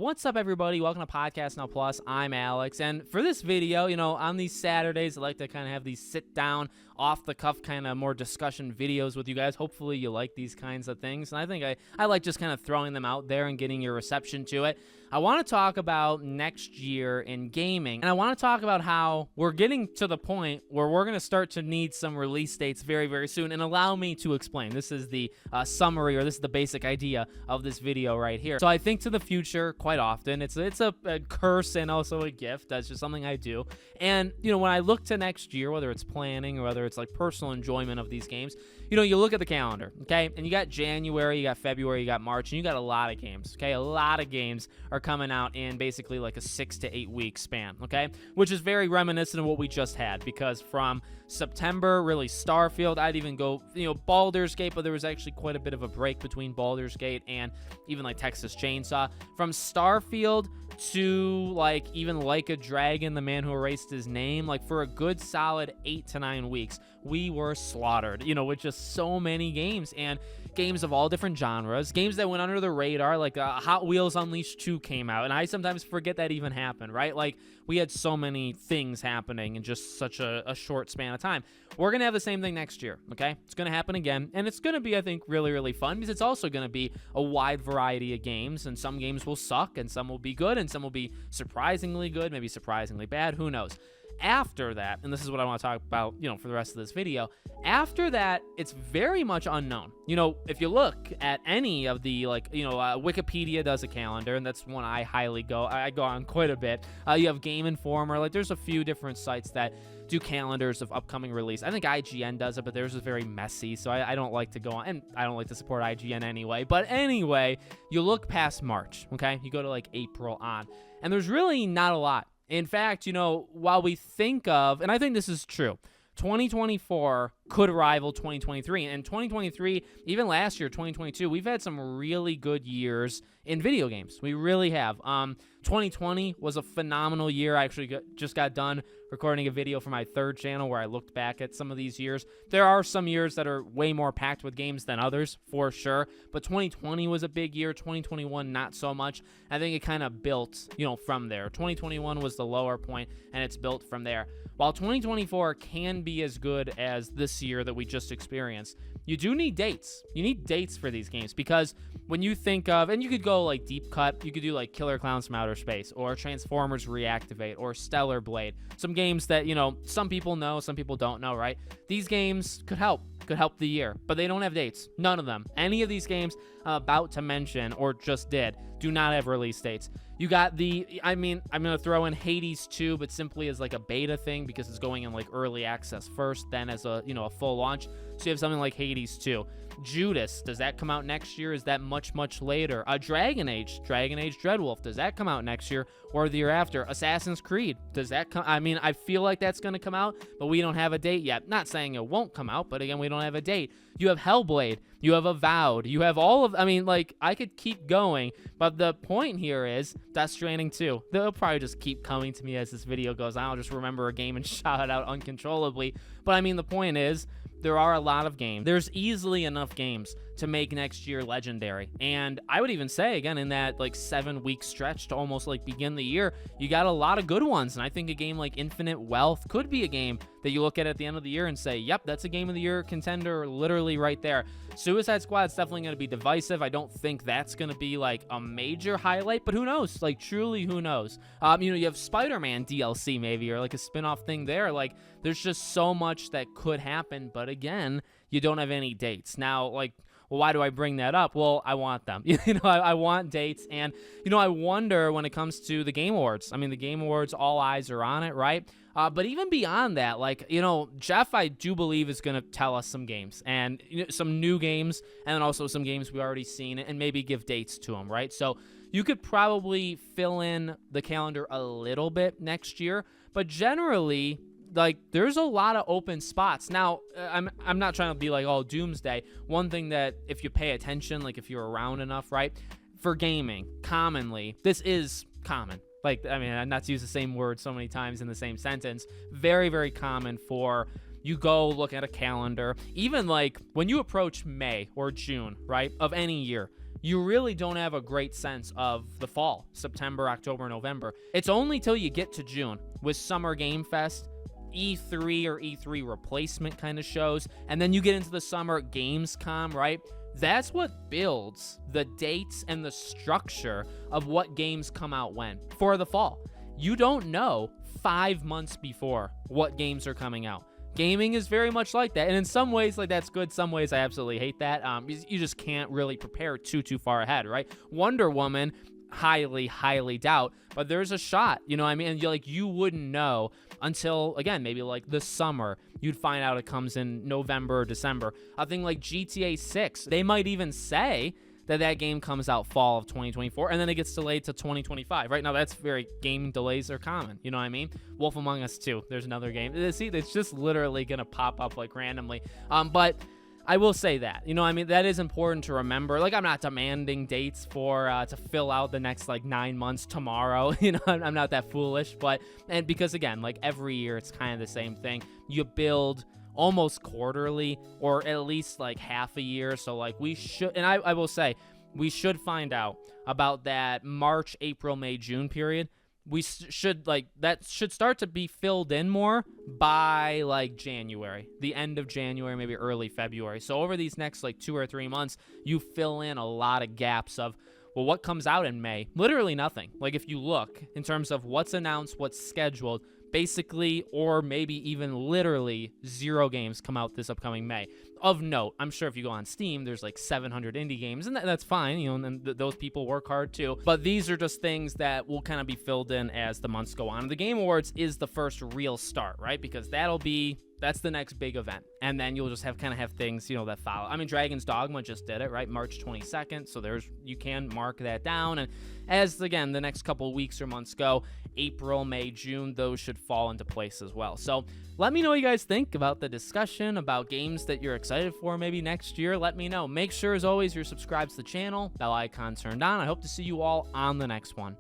What's up, everybody? Welcome to Podcast Now Plus. I'm Alex, and for this video, on these Saturdays, I like to kind of have these sit-down, off-the-cuff kind of more discussion videos with you guys. Hopefully, you like these kinds of things, and I think I like just kind of throwing them out there and getting your reception to it. I want to talk about next year in gaming, and I want to talk about how we're getting to the point where we're going to start to need some release dates very, very soon, and allow me to explain. This is the summary, or this is the basic idea of this video right here. So I think to the future quite often. It's a curse and also a gift. That's just something I do. And, when I look to next year, whether it's planning or whether it's like personal enjoyment of these games, you look at the calendar, okay? And you got January, you got February, you got March, and you got a lot of games, okay? A lot of games are coming out in basically like a 6 to 8 week span, okay? Which is very reminiscent of what we just had, because from September, really Starfield, I'd even go, Baldur's Gate, but there was actually quite a bit of a break between Baldur's Gate and even like Texas Chainsaw. From Starfield to like even Like a Dragon, The Man Who Erased His Name, like for a good solid 8 to 9 weeks, we were slaughtered, with just so many games, and games of all different genres, games that went under the radar, like Hot Wheels Unleashed 2 came out, and I sometimes forget that even happened, right? Like, we had so many things happening in just such a short span of time. We're going to have the same thing next year, okay? It's going to happen again, and it's going to be, I think, really, really fun, because it's also going to be a wide variety of games, and some games will suck, and some will be good, and some will be surprisingly good, maybe surprisingly bad, who knows? After that, and this is what I want to talk about, for the rest of this video, after that, it's very much unknown. If you look at any of the, Wikipedia does a calendar, and that's one I go on quite a bit. You have Game Informer, there's a few different sites that do calendars of upcoming release. I think IGN does it, but theirs is very messy, so I don't like to go on, and I don't like to support IGN anyway. But anyway, you look past March, okay? You go to April on, and there's really not a lot. In fact, while we think of, and I think this is true, 2024 could rival 2023. And 2023, even last year, 2022, we've had some really good years in video games. We really have. 2020 was a phenomenal year. I actually just got done recording a video for my third channel where I looked back at some of these years. There are some years that are way more packed with games than others, for sure. But 2020 was a big year. 2021, not so much. I think it kind of built, from there. 2021 was the lower point, and it's built from there. While 2024 can be as good as this year that we just experienced, you do need dates. You need dates for these games, because when you think of, and you could go Deep Cut, you could do Killer Clowns from Outer Space, or Transformers Reactivate, or Stellar Blade. Some games that, some people know, some people don't know, right? These games could help the year, but they don't have dates. None of them. Any of these games I'm about to mention or just did do not have release dates. You got I'm going to throw in Hades 2, but simply as a beta thing, because it's going in early access first, then as a full launch. So you have something like Hades 2. Judas, does that come out next year? Is that much, much later? Dragon Age Dreadwolf, does that come out next year or the year after? Assassin's Creed, does that come? I feel like that's going to come out, but we don't have a date yet. Not saying it won't come out, but again, we don't have a date. You have Hellblade, you have Avowed, you have all of, I could keep going, but the point here is Death Stranding 2. They'll probably just keep coming to me as this video goes on. I'll just remember a game and shout it out uncontrollably. But the point is, there are a lot of games. There's easily enough games to make next year legendary. And I would even say, again, in that 7-week stretch to almost begin the year, you got a lot of good ones. And I think a game like Infinite Wealth could be a game that you look at the end of the year and say, yep, that's a game of the year contender literally right there. Suicide Squad's definitely going to be divisive. I don't think that's going to be a major highlight, but who knows? Truly, who knows? You have Spider-Man DLC maybe, or a spin-off thing there. There's just so much that could happen, but again, you don't have any dates. Now, well, why do I bring that up? Well, I want them. I want dates, and, I wonder when it comes to the Game Awards. The Game Awards, all eyes are on it, right? But even beyond that, Jeff, I do believe, is going to tell us some games, and some new games, and then also some games we've already seen, and maybe give dates to them, right? So you could probably fill in the calendar a little bit next year, but generally, there's a lot of open spots. Now, I'm not trying to be all doomsday. One thing that, if you pay attention, if you're around enough, right, for gaming, commonly, this is common. Not to use the same word so many times in the same sentence. Very, very common for you go look at a calendar. Even when you approach May or June, right, of any year, you really don't have a great sense of the fall, September, October, November. It's only till you get to June with Summer Game Fest, E3 or E3 replacement kind of shows, and then you get into the Summer Gamescom, right? That's what builds the dates and the structure of what games come out when for the fall. You don't know 5 months before what games are coming out. Gaming is very much like that, and in some ways, like, that's good. Some ways I absolutely hate that. You just can't really prepare too far ahead, right? Wonder Woman, highly doubt, but there's a shot, you know what I mean? And you wouldn't know until, again, maybe like the summer. You'd find out it comes in November or December. A thing like GTA 6, they might even say that game comes out fall of 2024, and then it gets delayed to 2025. Right now, that's game delays are common. You know what I mean? Wolf Among Us 2, there's another game. See, it's just literally gonna pop up like randomly. But I will say that, you know, I mean, that is important to remember. Like, I'm not demanding dates for to fill out the next like 9 months tomorrow. You know, I'm not that foolish. And because again, like every year, it's kind of the same thing. You build almost quarterly, or at least like half a year. So like we should, and I will say, we should find out about that March, April, May, June period. We should, like, that should start to be filled in more by like January, the end of January, maybe early February. So over these next like 2 or 3 months, you fill in a lot of gaps of, well, what comes out in May? Literally nothing. Like, if you look in terms of what's announced, what's scheduled, basically, or maybe even literally 0 games come out this upcoming May. Of note, I'm sure if you go on Steam, there's like 700 indie games, and that's fine, you know, and those people work hard too. But these are just things that will kind of be filled in as the months go on. The Game Awards is the first real start, right? Because that's the next big event. And then you'll just have things, you know, that follow. I mean, Dragon's Dogma just did it, right? March 22nd. So you can mark that down. And as, again, the next couple of weeks or months go, April, May, June, those should fall into place as well. So let me know what you guys think about the discussion, about games that you're excited for maybe next year. Let me know. Make sure, as always, you're subscribed to the channel, bell icon turned on. I hope to see you all on the next one.